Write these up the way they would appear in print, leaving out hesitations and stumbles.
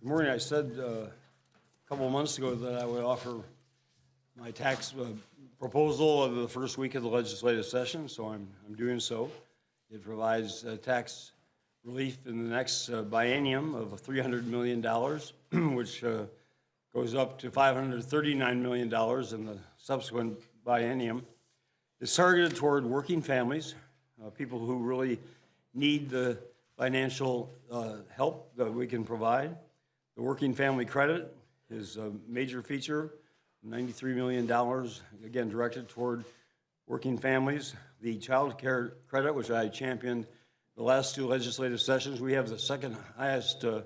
Good morning. I said a couple of months ago that I would offer my tax proposal of the first week of the legislative session, so I'm doing so. It provides tax relief in the next biennium of $300 million, which goes up to $539 million in the subsequent biennium. It's targeted toward working families, people who really need the financial help that we can provide. The working family credit is a major feature, $93 million, again, directed toward working families. The child care credit, which I championed the last two legislative sessions, we have the second highest or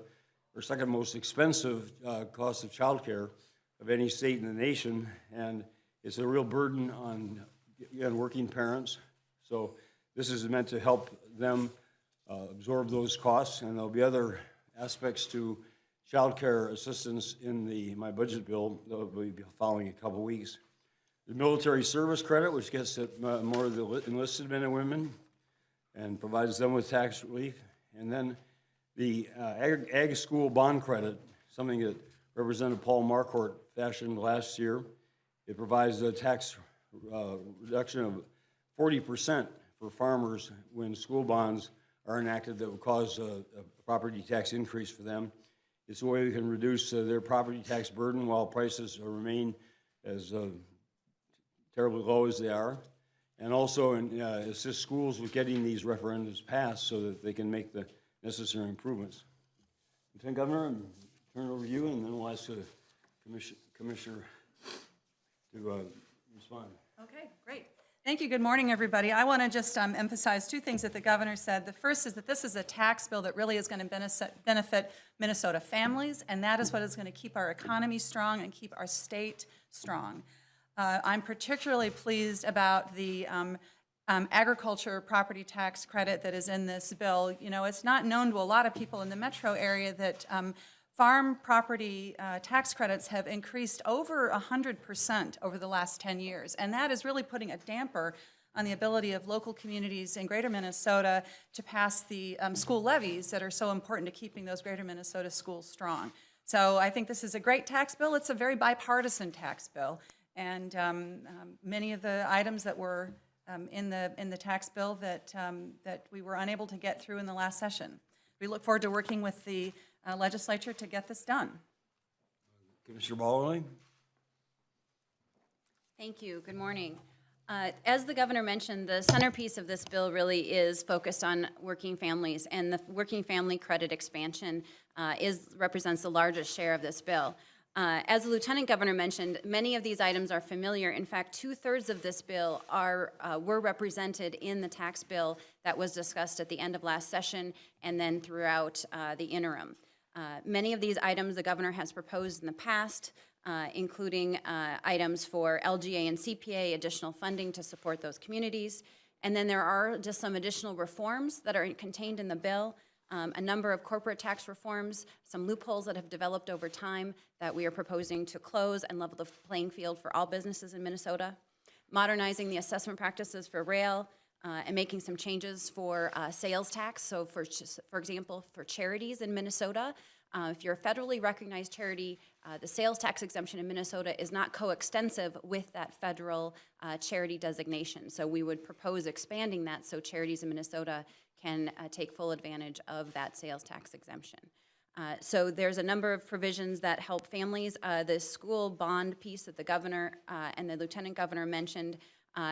second most expensive cost of child care of any state in the nation, and it's a real burden on working parents. So this is meant to help them absorb those costs, and there'll be other aspects to child care assistance in my budget bill that will be following in a couple weeks. The military service credit, which gets at more of the enlisted men and women and provides them with tax relief. And then the ag school bond credit, something that Representative Paul Marquardt fashioned last year. It provides a tax reduction of 40% for farmers when school bonds are enacted that would cause a property tax increase for them. It's a way we can reduce their property tax burden while prices remain as terribly low as they are, and also assist schools with getting these referendums passed so that they can make the necessary improvements. Lieutenant Governor, I'm turn it over to you, and then we'll ask the Commissioner to respond. Okay, great. Thank you. Good morning, everybody. I want to just emphasize two things that the governor said. The first is that this is a tax bill that really is going to benefit Minnesota families, and that is what is going to keep our economy strong and keep our state strong. I'm particularly pleased about the agriculture property tax credit that is in this bill. You know, it's not known to a lot of people in the metro area that farm property tax credits have increased over 100% over the last 10 years, and that is really putting a damper on the ability of local communities in greater Minnesota to pass the school levies that are so important to keeping those greater Minnesota schools strong. So I think this is a great tax bill. It's a very bipartisan tax bill, and many of the items that were in the tax bill that we were unable to get through in the last session. We look forward to working with the legislature to get this done. Commissioner Baldwin. Thank you. Good morning. As the governor mentioned, the centerpiece of this bill really is focused on working families, and the working family credit expansion represents the largest share of this bill. As the Lieutenant Governor mentioned, many of these items are familiar. In fact, 2/3 of this bill were represented in the tax bill that was discussed at the end of last session and then throughout the interim. Many of these items the governor has proposed in the past, including items for LGA and CPA, additional funding to support those communities. And then there are just some additional reforms that are contained in the bill. A number of corporate tax reforms, some loopholes that have developed over time that we are proposing to close and level the playing field for all businesses in Minnesota, modernizing the assessment practices for rail, and making some changes for sales tax. So for example, for charities in Minnesota, if you're a federally recognized charity, the sales tax exemption in Minnesota is not coextensive with that federal charity designation. So we would propose expanding that so charities in Minnesota can take full advantage of that sales tax exemption. So there's a number of provisions that help families. The school bond piece that the governor and the lieutenant governor mentioned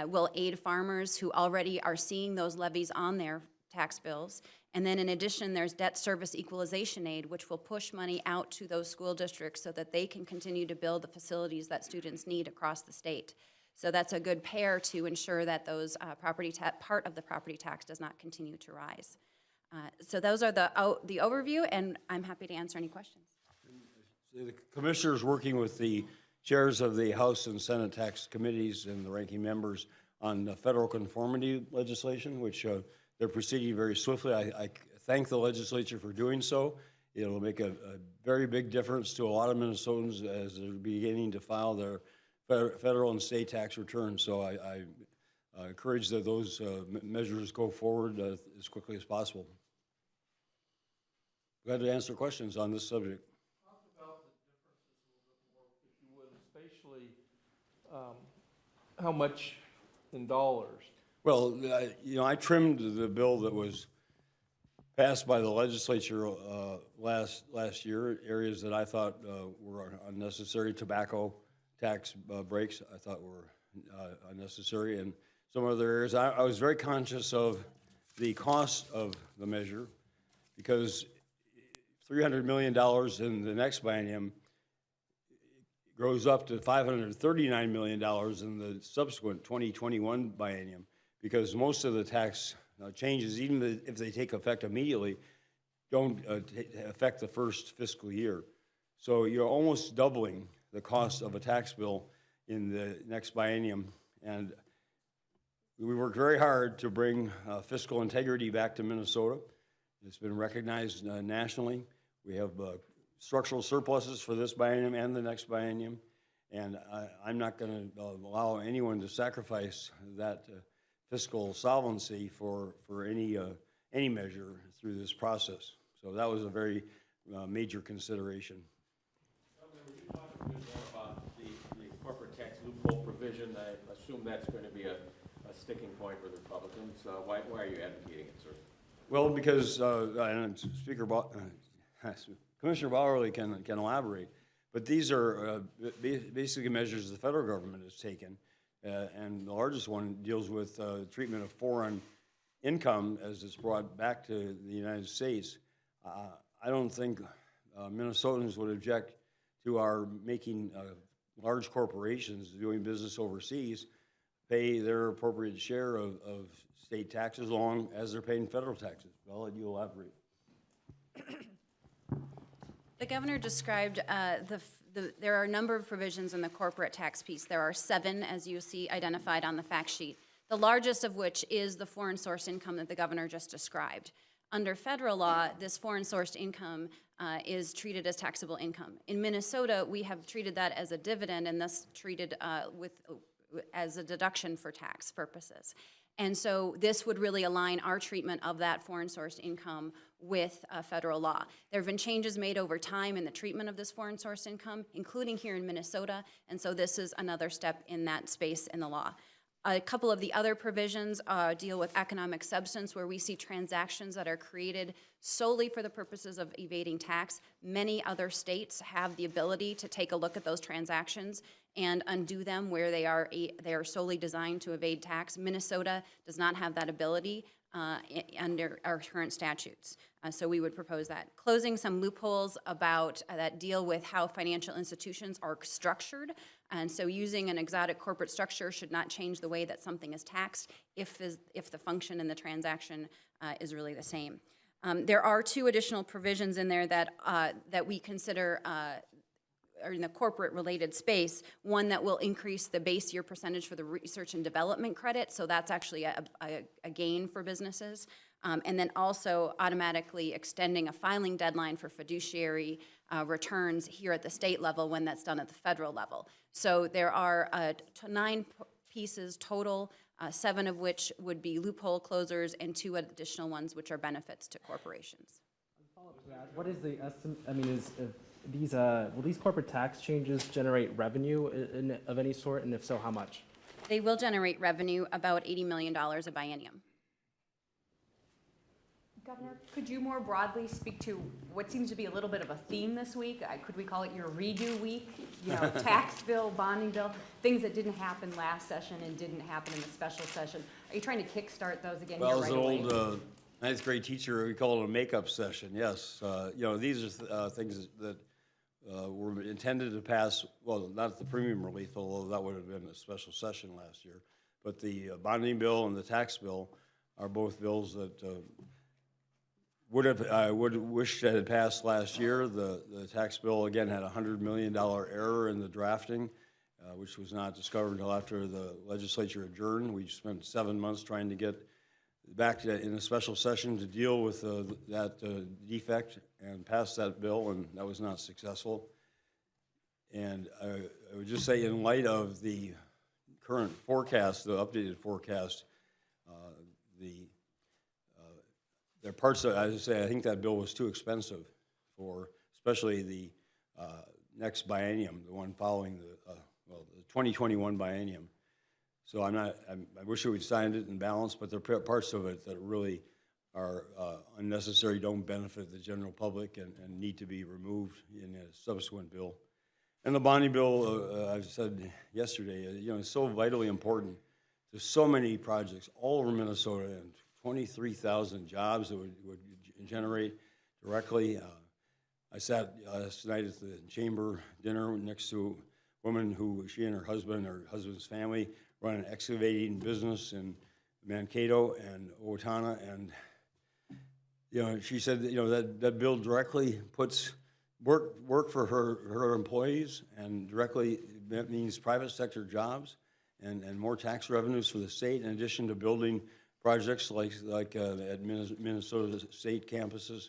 will aid farmers who already are seeing those levies on their tax bills. And then in addition, there's debt service equalization aid, which will push money out to those school districts so that they can continue to build the facilities that students need across the state. So that's a good pair to ensure that those part of the property tax does not continue to rise. So those are the overview, and I'm happy to answer any questions. The Commissioner is working with the chairs of the House and Senate tax committees and the ranking members on the federal conformity legislation, which they're proceeding very swiftly. I thank the legislature for doing so. It'll make a very big difference to a lot of Minnesotans as they're beginning to file their federal and state tax returns. So I encourage that those measures go forward as quickly as possible. Glad to answer questions on this subject. How much in dollars? Well, I trimmed the bill that was passed by the legislature last year, areas that I thought were unnecessary. Tobacco tax breaks I thought were unnecessary, and some other areas. I was very conscious of the cost of the measure, because $300 million in the next biennium grows up to $539 million in the subsequent 2021 biennium, because most of the tax changes, even if they take effect immediately, don't affect the first fiscal year. So you're almost doubling the cost of a tax bill in the next biennium. And we worked very hard to bring fiscal integrity back to Minnesota. It's been recognized nationally. We have structural surpluses for this biennium and the next biennium. And I'm not going to allow anyone to sacrifice that fiscal solvency for any measure through this process. So that was a very major consideration. When you talk a bit more about the corporate tax loophole provision, I assume that's going to be a sticking point for the Republicans. Why are you advocating it, sir? Well, because and Commissioner Bowerly can elaborate, but these are basically measures the federal government has taken. And the largest one deals with treatment of foreign income as it's brought back to the United States. I don't think Minnesotans would object to our making large corporations doing business overseas pay their appropriate share of state taxes as long as they're paying federal taxes. I'll let you elaborate. The governor described there are a number of provisions in the corporate tax piece. There are 7, as you see identified on the fact sheet, the largest of which is the foreign source income that the governor just described. Under federal law, this foreign sourced income is treated as taxable income. In Minnesota, we have treated that as a dividend and thus treated as a deduction for tax purposes. And so this would really align our treatment of that foreign sourced income with federal law. There have been changes made over time in the treatment of this foreign sourced income, including here in Minnesota, and so this is another step in that space in the law. A couple of the other provisions deal with economic substance, where we see transactions that are created solely for the purposes of evading tax. Many other states have the ability to take a look at those transactions and undo them where they are solely designed to evade tax. Minnesota does not have that ability under our current statutes. So we would propose that. Closing some loopholes about that deal with how financial institutions are structured. And so using an exotic corporate structure should not change the way that something is taxed if the function in the transaction is really the same. There are 2 additional provisions in there that we consider are in the corporate related space. One that will increase the base year percentage for the research and development credit, so that's actually a gain for businesses. And then also automatically extending a filing deadline for fiduciary returns here at the state level when that's done at the federal level. So there are 9 pieces total, 7 of which would be loophole closers and 2 additional ones which are benefits to corporations. What is the estimate? I mean, will these corporate tax changes generate revenue of any sort, and if so, how much? They will generate revenue, about $80 million a biennium. Governor, could you more broadly speak to what seems to be a little bit of a theme this week? Could we call it your redo week? You know, tax bill, bonding bill, things that didn't happen last session and didn't happen in the special session. Are you trying to kickstart those again Well, here as right an away? old ninth grade teacher, we call it a makeup session, yes. These are things that were intended to pass, well, not the premium relief, although that would have been a special session last year, but the bonding bill and the tax bill are both bills that I would wish that had passed last year. The tax bill, again, had a $100 million error in the drafting, which was not discovered until after the legislature adjourned. We spent 7 months trying to get back in a special session to deal with that defect and pass that bill, and that was not successful. And I would just say, in light of the current forecast, the updated forecast, there are parts that, as I say, I think that bill was too expensive for, especially the next biennium, the one following the 2021 biennium. So I wish we would signed it in balance, but there are parts of it that really are unnecessary, don't benefit the general public, and need to be removed in a subsequent bill. And the bonding bill, I said yesterday, is so vitally important to so many projects all over Minnesota, and 23,000 jobs that would generate directly. I sat last night at the chamber dinner next to a woman who, she and her husband's family, run an excavating business in Mankato and Owatonna, and she said that bill directly puts work for her employees, and directly that means private sector jobs and more tax revenues for the state, in addition to building projects like at Minnesota state campuses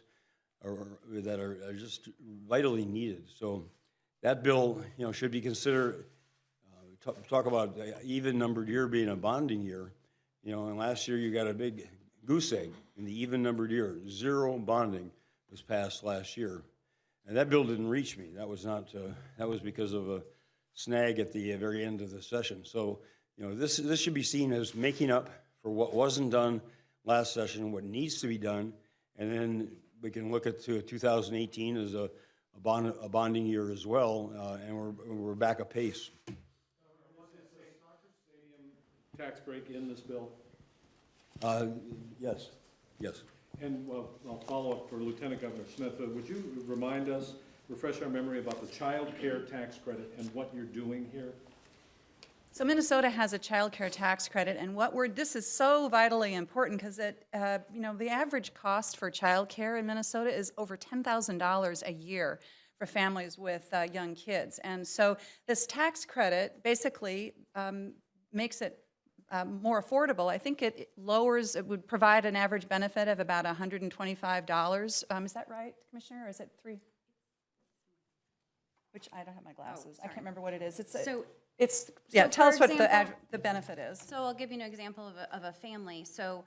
that are just vitally needed. So that bill, should be considered. Talk about the even-numbered year being a bonding year. And last year you got a big goose egg in the even-numbered year. 0 bonding was passed last year, and that bill didn't reach me. That was not. That was because of a snag at the very end of the session. So, this should be seen as making up for what wasn't done last session, what needs to be done, and then we can look at 2018 as a bonding year as well, and we're back a pace. Tax break in this bill? Yes. And, well, I'll follow up for Lieutenant Governor Smith. Would you refresh our memory about the child care tax credit and what you're doing here? So Minnesota has a child care tax credit, and this is so vitally important because the average cost for child care in Minnesota is over $10,000 a year for families with young kids. And so this tax credit basically makes it more affordable. I think it would provide an average benefit of about $125. Is that right, Commissioner, or is it $3? Which, I don't have my glasses. I can't remember what it is. Tell us what the benefit is. So I'll give you an example of a family. So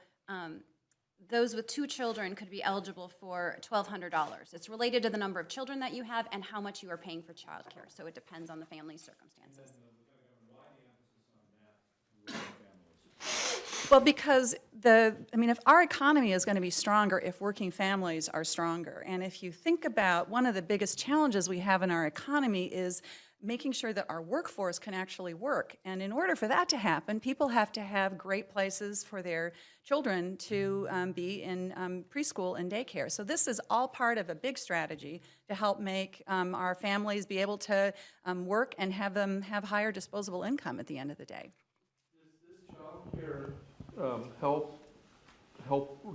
those with 2 children could be eligible for $1,200. It's related to the number of children that you have and how much you are paying for childcare. So it depends on the family's circumstances. Well, because if our economy is going to be stronger if working families are stronger. And if you think about one of the biggest challenges we have in our economy is making sure that our workforce can actually work. And in order for that to happen, people have to have great places for their children to be in preschool and daycare. So this is all part of a big strategy to help make our families be able to work and have them have higher disposable income at the end of the day. Does this child care help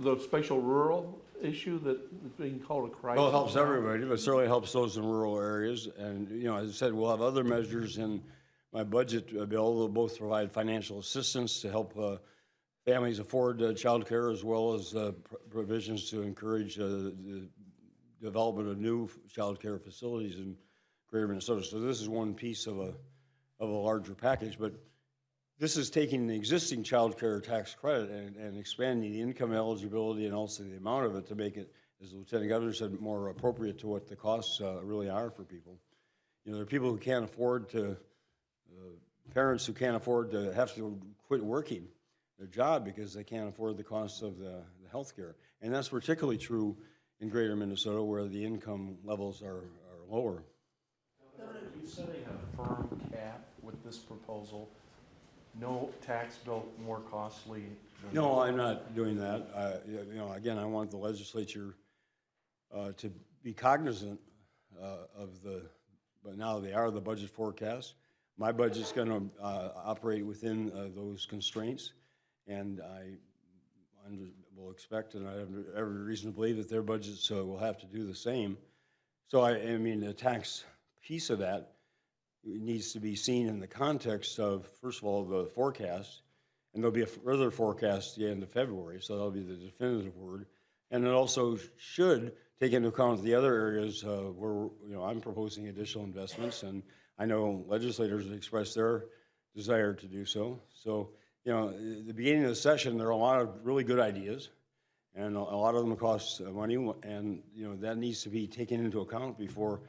the spatial rural issue that is being called a crisis? Well, it helps everybody, but certainly helps those in rural areas. And, as I said, we'll have other measures in my budget bill that both provide financial assistance to help families afford child care, as well as provisions to encourage the development of new child care facilities in greater Minnesota. So this is one piece of a larger package, but this is taking the existing child care tax credit and expanding the income eligibility and also the amount of it to make it, as the Lieutenant Governor said, more appropriate to what the costs really are for people. There are people who can't afford to, parents who can't afford to have to quit working their job because they can't afford the costs of the health care. And that's particularly true in greater Minnesota, where the income levels are lower. Governor, are you setting a firm cap with this proposal? No tax bill more costly than... No, I'm not doing that. Again, I want the legislature to be cognizant but now they are the budget forecast. My budget's going to operate within those constraints, and I will expect, and I have every reason to believe that their budgets will have to do the same. So, the tax piece of that needs to be seen in the context of, first of all, the forecast, and there'll be a further forecast at the end of February, so that'll be the definitive word. And it also should take into account the other areas where I'm proposing additional investments, and I know legislators have expressed their desire to do so. So, at the beginning of the session, there are a lot of really good ideas, and a lot of them cost money, and that needs to be taken into account before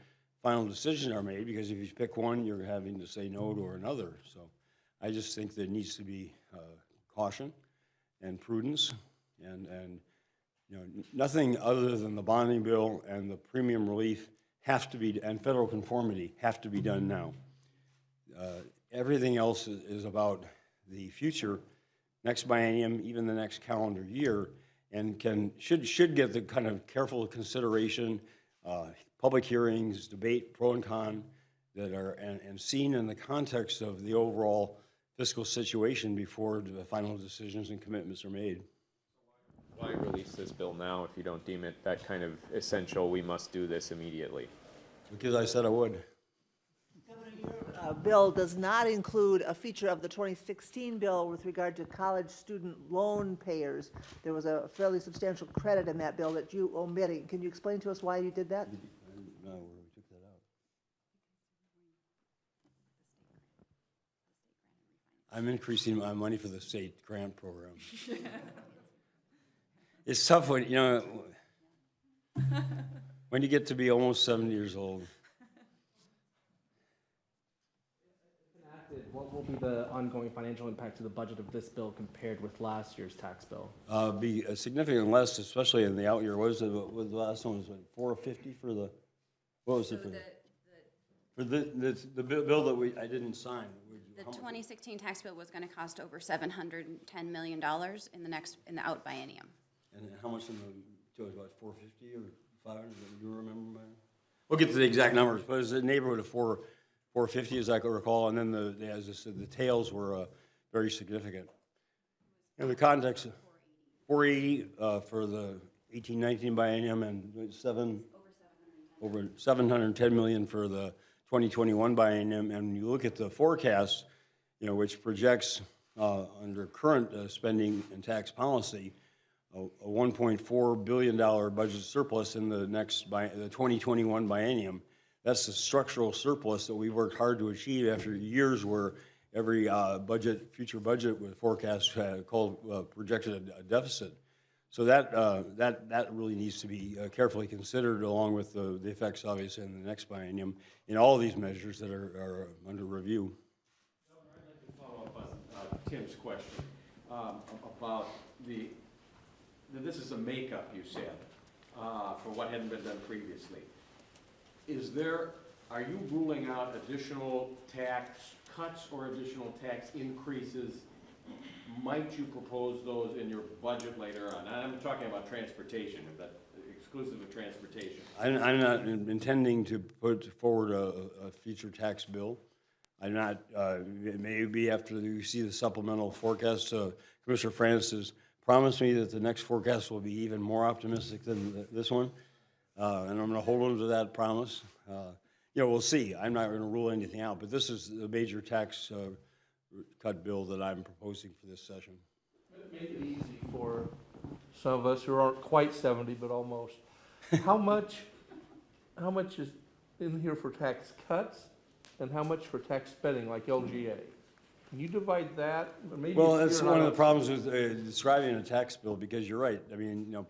final decisions are made, because if you pick one, you're having to say no to another. So I just think there needs to be caution and prudence, and you know, nothing other than the bonding bill and the premium relief have to be, and federal conformity have to be done now. Everything else is about the future, next biennium, even the next calendar year, and should get the kind of careful consideration, public hearings, debate, pro and con, that are, and seen in the context of the overall fiscal situation before the final decisions and commitments are made. Why release this bill now if you don't deem it that kind of essential, we must do this immediately? Because I said I would. Bill does not include a feature of the 2016 bill with regard to college student loan payers. There was a fairly substantial credit in that bill that you omitted. Can you explain to us why you did that? I didn't know where we took that out. I'm increasing my money for the state grant program. It's tough when, you know, when you get to be almost 70 years old. What will be the ongoing financial impact to the budget of this bill compared with last year's tax bill? Be significantly less, especially in the out year. What was it, what the last one was, like 450 for the, what was it for the bill that I didn't sign? The 2016 tax bill was going to cost over $710 million in the out biennium. And how much in the, it was about 450 or 500, do you remember? We'll get to the exact numbers, but it was a neighborhood of 450, as I can recall, and then as I said, the tails were very significant. In the context of 480 for the 18-19 biennium, and over 710 million for the 2021 biennium. And when you look at the forecast, you know, which projects under current spending and tax policy, a $1.4 billion budget surplus in the the 2021 biennium. That's the structural surplus that we worked hard to achieve after years where every future budget with forecast projected a deficit. So that really needs to be carefully considered, along with the effects, obviously, in the next biennium, in all of these measures that are under review. I'd like to follow up on Tim's question about this is a makeup, you said, for what hadn't been done previously. Are you ruling out additional tax cuts or additional tax increases? Might you propose those in your budget later on? And I'm talking about transportation, if that's exclusive of transportation. I'm not intending to put forward a future tax bill. I'm not, maybe after you see the supplemental forecast, Commissioner Francis has promised me that the next forecast will be even more optimistic than this one. And I'm going to hold on to that promise. You know, we'll see. I'm not going to rule anything out, but this is the major tax cut bill that I'm proposing for this session. Make it easy for some of us who aren't quite 70, but almost. How much is in here for tax cuts, and how much for tax spending, like LGA? Can you divide that? Maybe Well, that's one of the problems with describing a tax bill, because you're right. I mean, you know,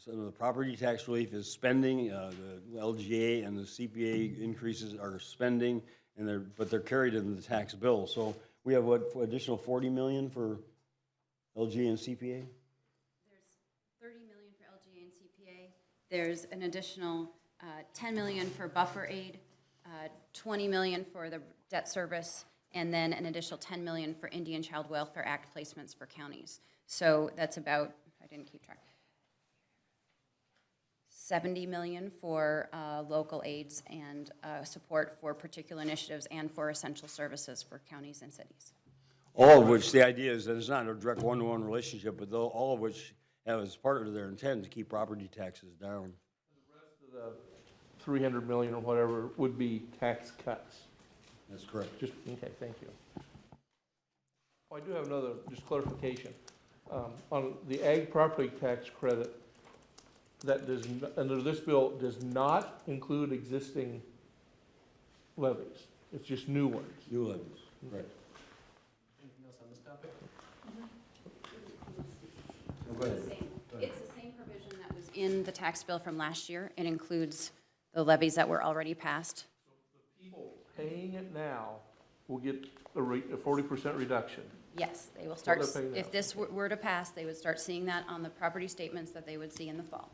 some of the property tax relief is spending. The LGA and the CPA increases are spending, but they're carried in the tax bill. So we have what, additional 40 million for LGA and CPA? There's 30 million for LGA and CPA. There's an additional 10 million for buffer aid, 20 million for the debt service, and then an additional 10 million for Indian Child Welfare Act placements for counties. So that's about, I didn't keep track, 70 million for local aids and support for particular initiatives and for essential services for counties and cities. All of which, the idea is that it's not a direct one-to-one relationship, but all of which have as part of their intent to keep property taxes down. The rest of the 300 million or whatever would be tax cuts. That's correct. Just, okay, thank you. Oh, I do have another, just clarification. On the ag property tax credit, that does, under this bill, does not include existing levies. It's just new ones. New levies, right. Anything else on this topic? Go ahead. It's the same provision that was in the tax bill from last year. It includes the levies that were already passed. People paying it now will get a 40% reduction. Yes, they will what start, they're paying now. if this were to pass, they would start seeing that on the property statements that they would see in the fall.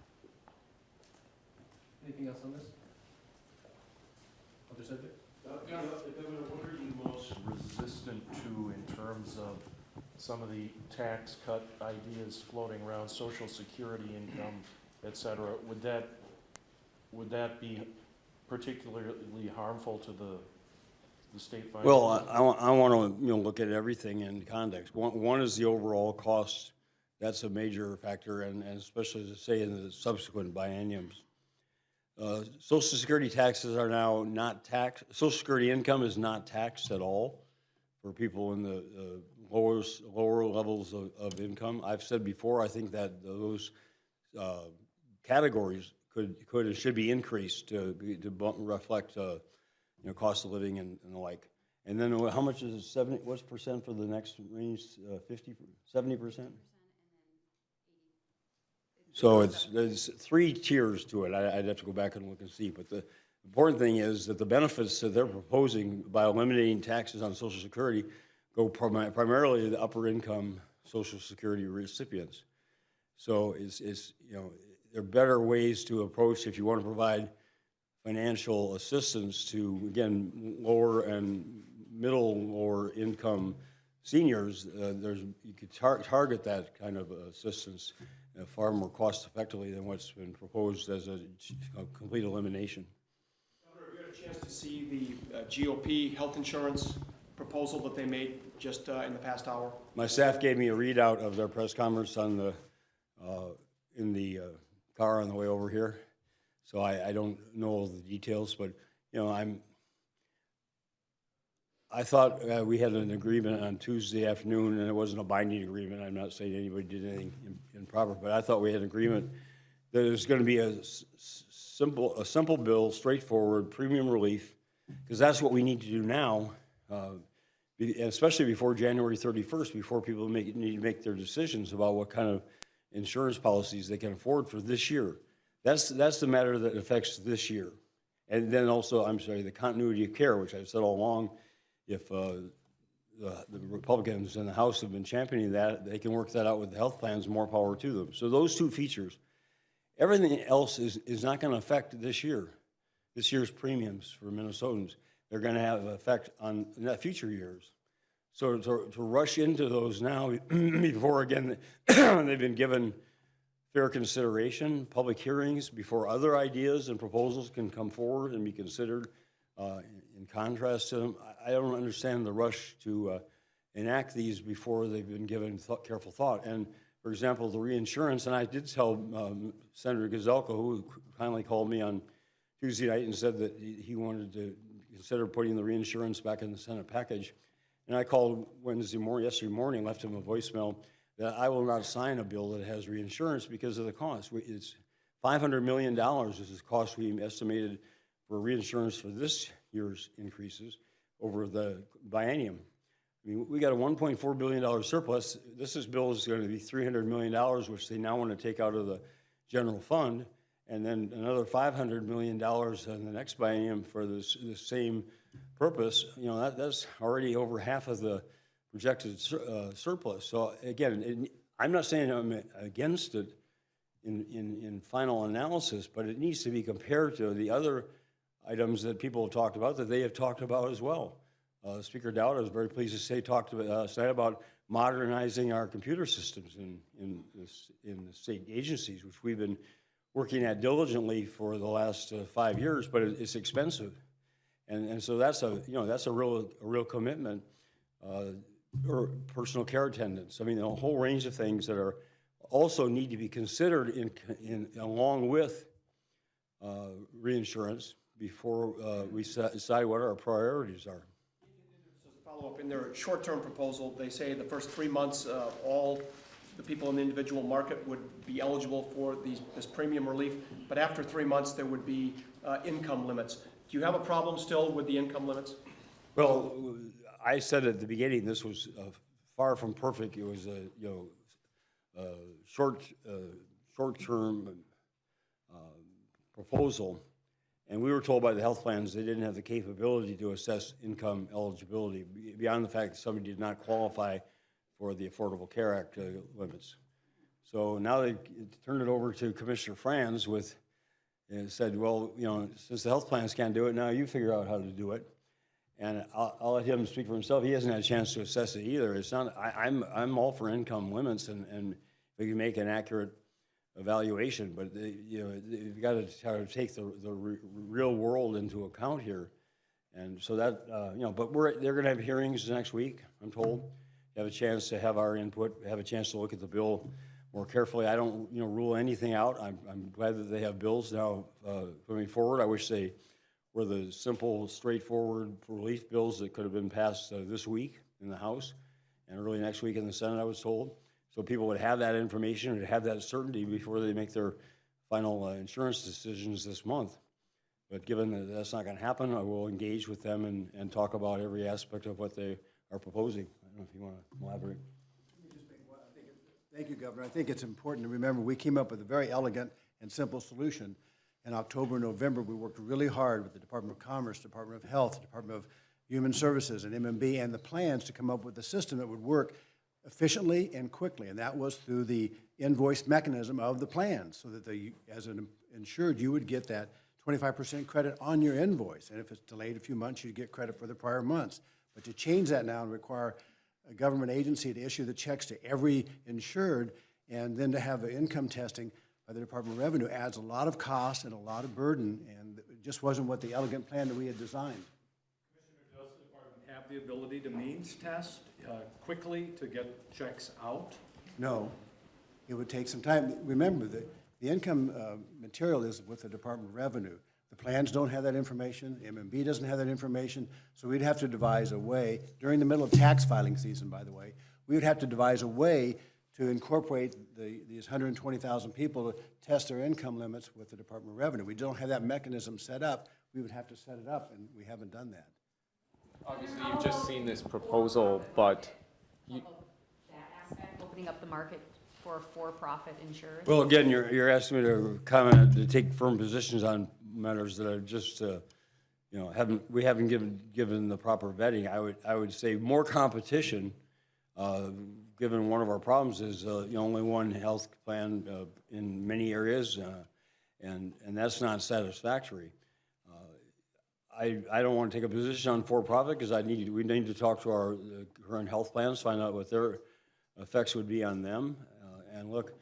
Anything else on this? Other subject? Governor, what are you most resistant to in terms of some of the tax cut ideas floating around, Social Security income, et cetera? Would that be particularly harmful to the state finances? Well, I want to, look at everything in context. One is the overall cost. That's a major factor, and especially to say in the subsequent bienniums. Social Security taxes are now not taxed. Social Security income is not taxed at all for people in the lower levels of income. I've said before, I think that those categories could and should be increased to reflect cost of living and the like. And then how much is it? 70? What's percent for the next range? 50, 70%? So there's 3 tiers to it. I'd have to go back and look and see. But the important thing is that the benefits that they're proposing by eliminating taxes on Social Security go primarily to the upper income Social Security recipients. So there are better ways to approach if you want to provide financial assistance to, again, lower and lower income seniors. You could target that kind of assistance far more cost effectively than what's been proposed as a complete elimination. Governor, have you had a chance to see the GOP health insurance proposal that they made just in the past hour? My staff gave me a readout of their press conference on in the car on the way over here, so I don't know all the details, but I thought we had an agreement on Tuesday afternoon, and it wasn't a binding agreement. I'm not saying anybody did anything improper, but I thought we had an agreement that it was going to be a simple bill, straightforward, premium relief, because that's what we need to do now, especially before January 31st, before people need to make their decisions about what kind of insurance policies they can afford for this year. That's the matter that affects this year. And then also, the continuity of care, which I've said all along. If the Republicans in the House have been championing that, they can work that out with the health plans, more power to them. So those 2 features. Everything else is not going to affect this year's premiums for Minnesotans. They're going to have an effect on future years. So to rush into those now before, again, they've been given fair consideration, public hearings, before other ideas and proposals can come forward and be considered in contrast to them, I don't understand the rush to enact these before they've been given careful thought. And, for example, the reinsurance, and I did tell Senator Gazelka, who kindly called me on Tuesday night and said that he wanted to consider putting the reinsurance back in the Senate package. And I called yesterday morning, left him a voicemail that I will not sign a bill that has reinsurance because of the cost. It's $500 million is the cost we estimated for reinsurance for this year's increases over the biennium. I mean, we got a $1.4 billion surplus. This bill is going to be $300 million, which they now want to take out of the general fund, and then another $500 million in the next biennium for this same purpose. That's already over half of the projected surplus. So again, I'm not saying I'm against it in final analysis, but it needs to be compared to the other items that people have talked about, that they have talked about as well. Speaker Dowd, I was very pleased to say, talked tonight about modernizing our computer systems in the state agencies, which we've been working at diligently for the last 5 years, but it's expensive, and so that's a real commitment. Or personal care attendants. I mean, a whole range of things that are also need to be considered in along with reinsurance before we decide what our priorities are. So as a follow-up, in their short-term proposal, they say the first 3 months, all the people in the individual market would be eligible for this premium relief, but after 3 months, there would be income limits. Do you have a problem still with the income limits? Well, I said at the beginning this was far from perfect. It was a short-term proposal, And we were told by the health plans they didn't have the capability to assess income eligibility beyond the fact that somebody did not qualify for the Affordable Care Act limits. So now they turned it over to Commissioner Franz with, and said, well, you know, since the health plans can't do it, now you figure out how to do it. And I'll let him speak for himself. He hasn't had a chance to assess it either. It's not, I'm all for income limits and we can make an accurate evaluation, but you know, you've got to try to take the real world into account here. And so that, you know, but they're going to have hearings next week, I'm told. Have a chance to have our input, have a chance to look at the bill more carefully. I don't, you know, rule anything out. I'm glad that they have bills now moving forward. I wish they were the simple, straightforward relief bills that could have been passed this week in the House and early next week in the Senate, I was told. So people would have that information and have that certainty before they make their final insurance decisions this month. But given that that's not going to happen, I will engage with them and talk about every aspect of what they are proposing. I don't know if you want to elaborate. Thank you, Governor. I think it's important to remember we came up with a very elegant and simple solution. In October and November, we worked really hard with the Department of Commerce, Department of Health, Department of Human Services, and MMB, and the plans to come up with a system that would work efficiently and quickly, and that was through the invoice mechanism of the plan, so that as an insured, you would get that 25% credit on your invoice, and if it's delayed a few months, you'd get credit for the prior months. But to change that now and require a government agency to issue the checks to every insured, and then to have the income testing by the Department of Revenue adds a lot of cost and a lot of burden, and it just wasn't what the elegant plan that we had designed. Commissioner, does the department have the ability to means test quickly to get checks out? No, it would take some time. Remember, the income material is with the Department of Revenue. The plans don't have that information, MMB doesn't have that information, so we'd have to devise a way, during the middle of tax filing season, by the way, we would have to devise a way to incorporate these 120,000 people to test their income limits with the Department of Revenue. We don't have that mechanism set up. We would have to set it up, and we haven't done that. Obviously, you've just seen this proposal, but That aspect, opening up the market for for-profit insurers? Well, again, you're asking me to comment, to take firm positions on matters that are just, you know, we haven't given the proper vetting. I would say more competition, given one of our problems is only one health plan in many areas, and that's not satisfactory. I don't want to take a position on for-profit because we need to talk to our current health plans, find out what their effects would be on them. And look,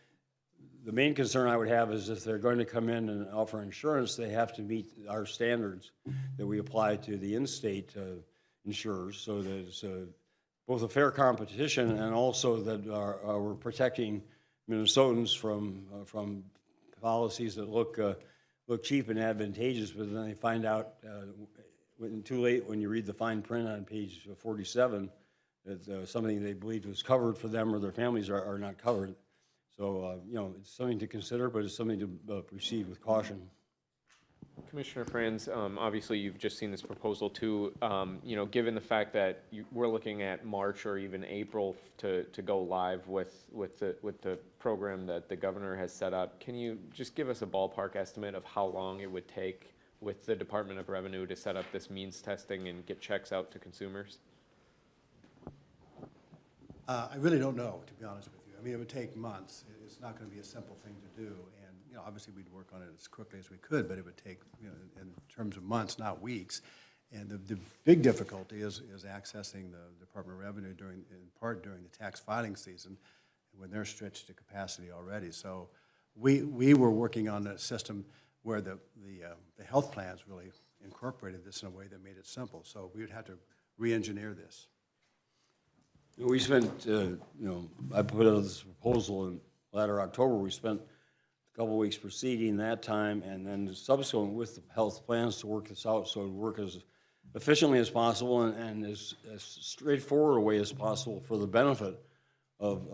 the main concern I would have is if they're going to come in and offer insurance, they have to meet our standards that we apply to the in-state insurers, so that it's both a fair competition and also that we're protecting Minnesotans from policies that look cheap and advantageous, but then they find out too late when you read the fine print on page 47 that something they believed was covered for them or their families are not covered. So, you know, it's something to consider, but it's something to proceed with caution. Commissioner Franz, obviously you've just seen this proposal too. You know, given the fact that we're looking at March or even April to go live with the program that the governor has set up, can you just give us a ballpark estimate of how long it would take with the Department of Revenue to set up this means testing and get checks out to consumers? I really don't know, to be honest with you. I mean, it would take months. It's not going to be a simple thing to do. And, you know, obviously we'd work on it as quickly as we could, but it would take, you know, in terms of months, not weeks. And the big difficulty is accessing the Department of Revenue in part during the tax filing season when they're stretched to capacity already. So we were working on a system where the health plans really incorporated this in a way that made it simple. So we would have to re-engineer this. We spent, you know, I put out this proposal in latter October. We spent a couple of weeks preceding that time and then subsequent with the health plans to work this out so it would work as efficiently as possible and as straightforward a way as possible for the benefit of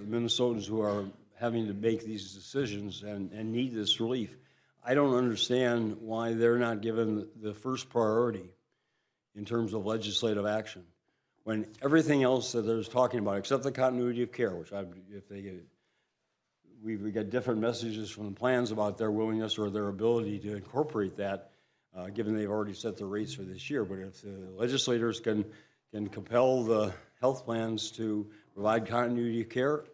Minnesotans who are having to make these decisions and need this relief. I don't understand why they're not given the first priority in terms of legislative action, when everything else that there's talking about, except the continuity of care, which we get different messages from the plans about their willingness or their ability to incorporate that. given they've already set the rates for this year. But if the legislators can compel the health plans to provide continuity of care,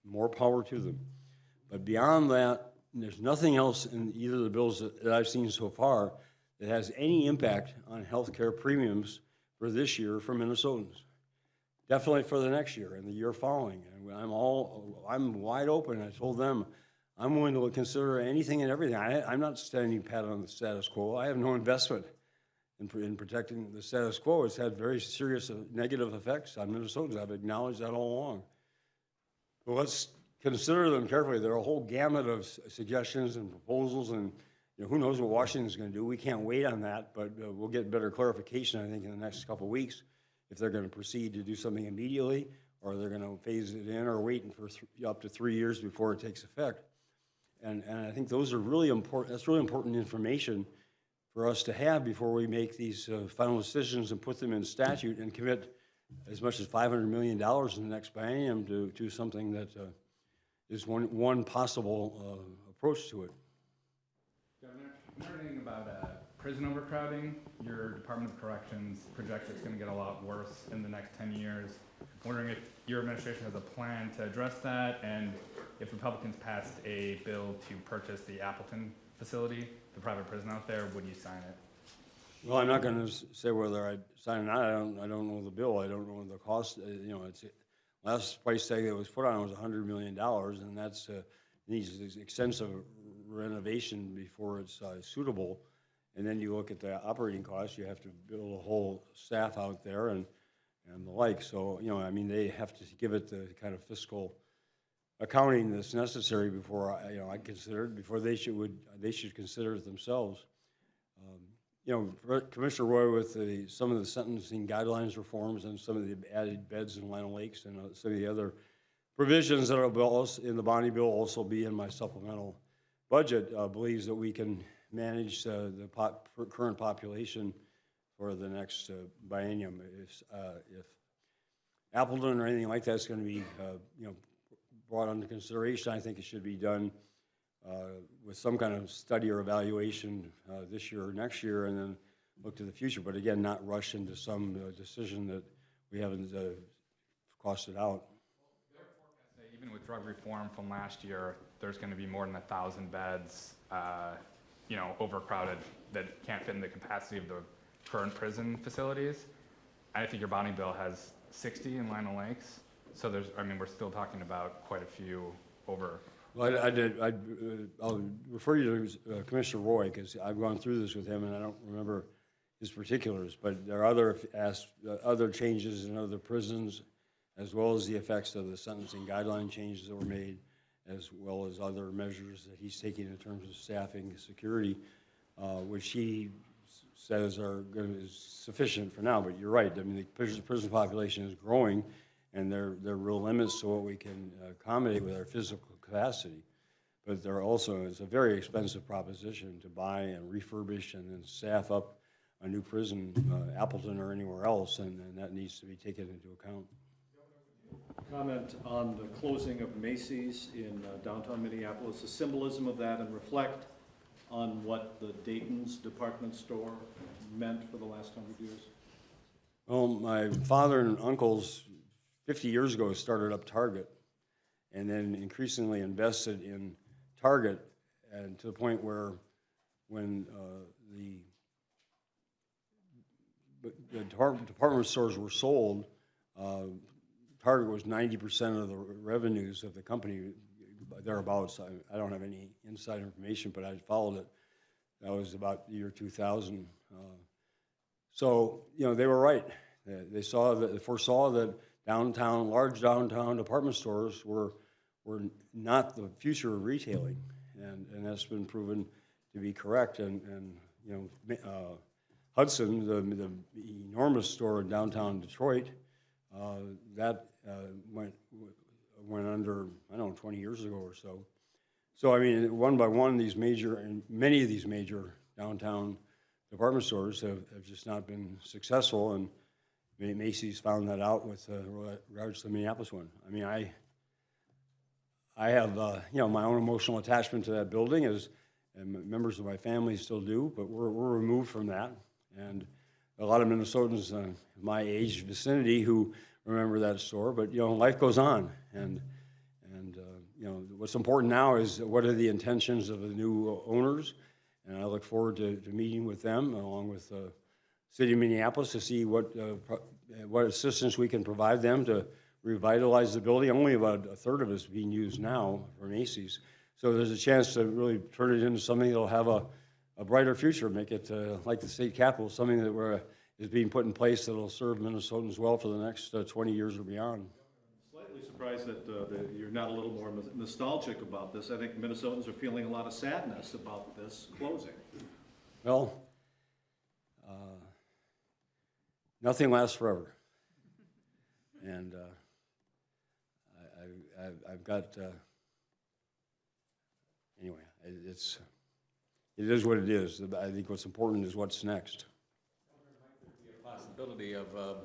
more power to them. But beyond that, there's nothing else in either of the bills that I've seen so far that has any impact on health care premiums for this year for Minnesotans. Definitely for the next year and the year following. And I'm wide open. I told them I'm willing to consider anything and everything. I'm not standing pat on the status quo. I have no investment in protecting the status quo. It's had very serious negative effects on Minnesotans. I've acknowledged that all along. But let's consider them carefully. There are a whole gamut of suggestions and proposals, and who knows what Washington's going to do. We can't wait on that, but we'll get better clarification, I think, in the next couple of weeks if they're going to proceed to do something immediately, or they're going to phase it in, or wait for up to 3 years before it takes effect. And I think those are really important. That's really important information for us to have before we make these final decisions and put them in statute and commit as much as $500 million in the next biennium to something that is one possible approach to it. Governor, I'm wondering about prison overcrowding. Your Department of Corrections projects it's going to get a lot worse in the next 10 years. I'm wondering if your administration has a plan to address that, and if Republicans passed a bill to purchase the Appleton facility, the private prison out there, would you sign it? Well, I'm not going to say whether I'd sign it or not. I don't know the bill. I don't know the cost. It's last price tag that was put on was $100 million, and that's needs extensive renovation before it's suitable. And then you look at the operating costs. You have to build a whole staff out there and the like. So they have to give it the kind of fiscal accounting that's necessary before I consider it. Before they should consider it themselves. Commissioner Roy, with some of the sentencing guidelines reforms and some of the added beds in Lino Lakes and some of the other provisions that are in the bonding bill also be in my supplemental budget, believes that we can manage the current population for the next biennium. If Appleton or anything like that is going to be brought under consideration, I think it should be done with some kind of study or evaluation this year or next year, and then look to the future. But again, not rush into some decision that we haven't costed out. Even with drug reform from last year, there's going to be more than 1,000 beds, overcrowded that can't fit in the capacity of the current prison facilities. I think your bonding bill has 60 in Lino Lakes, so we're still talking about quite a few over. Well, I'll refer you to Commissioner Roy, because I've gone through this with him and I don't remember his particulars, but there are other changes in other prisons, as well as the effects of the sentencing guideline changes that were made, as well as other measures that he's taking in terms of staffing, security, which he says is sufficient for now. But you're right. I mean, the prison population is growing, and there are real limits to what we can accommodate with our physical capacity. But it's a very expensive proposition to buy and refurbish and then staff up a new prison, Appleton or anywhere else, and that needs to be taken into account. Comment on the closing of Macy's in downtown Minneapolis, the symbolism of that, and reflect on what the Dayton's department store meant for the last 100 years. Well, my father and uncles 50 years ago started up Target, and then increasingly invested in Target, and to the point where when the department stores were sold, Target was 90% of the revenues of the company, thereabouts. I don't have any inside information, but I followed it. That was about the year 2000. So, they were right. They foresaw that large downtown department stores were not the future of retailing, and that's been proven to be correct. And Hudson, the enormous store in downtown Detroit, that went under, 20 years ago or so. So one by one, many of these major downtown department stores have just not been successful, and Macy's found that out with regards to the Minneapolis one. I have my own emotional attachment to that building, as and members of my family still do, but we're removed from that. And a lot of Minnesotans my age vicinity who remember that store, but, you know, life goes on. And you know, what's important now is what are the intentions of the new owners, and I look forward to meeting with them along with the City of Minneapolis to see what assistance we can provide them to revitalize the building. Only about a third of it is being used now for Macy's. So there's a chance to really turn it into something that'll have a brighter future, make it like the state capitol, something that is being put in place that'll serve Minnesotans well for the next 20 years or beyond. Slightly surprised that you're not a little more nostalgic about this. I think Minnesotans are feeling a lot of sadness about this closing. Well, nothing lasts forever. And I've got, anyway, it is what it is. I think what's important is what's next. The possibility of a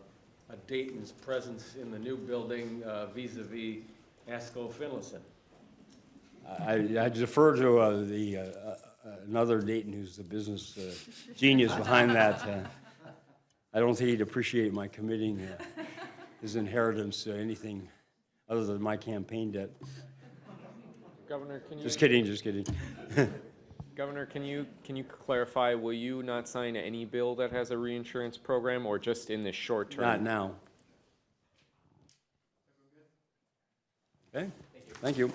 Dayton's presence in the new building vis-a-vis Asco Finlayson. I defer to another Dayton who's the business genius behind that. I don't think he'd appreciate my committing his inheritance to anything other than my campaign debt. Governor, can you? Just kidding, just kidding. Governor, can you clarify, will you not sign any bill that has a reinsurance program, or just in the short term? Not now. Okay, thank you.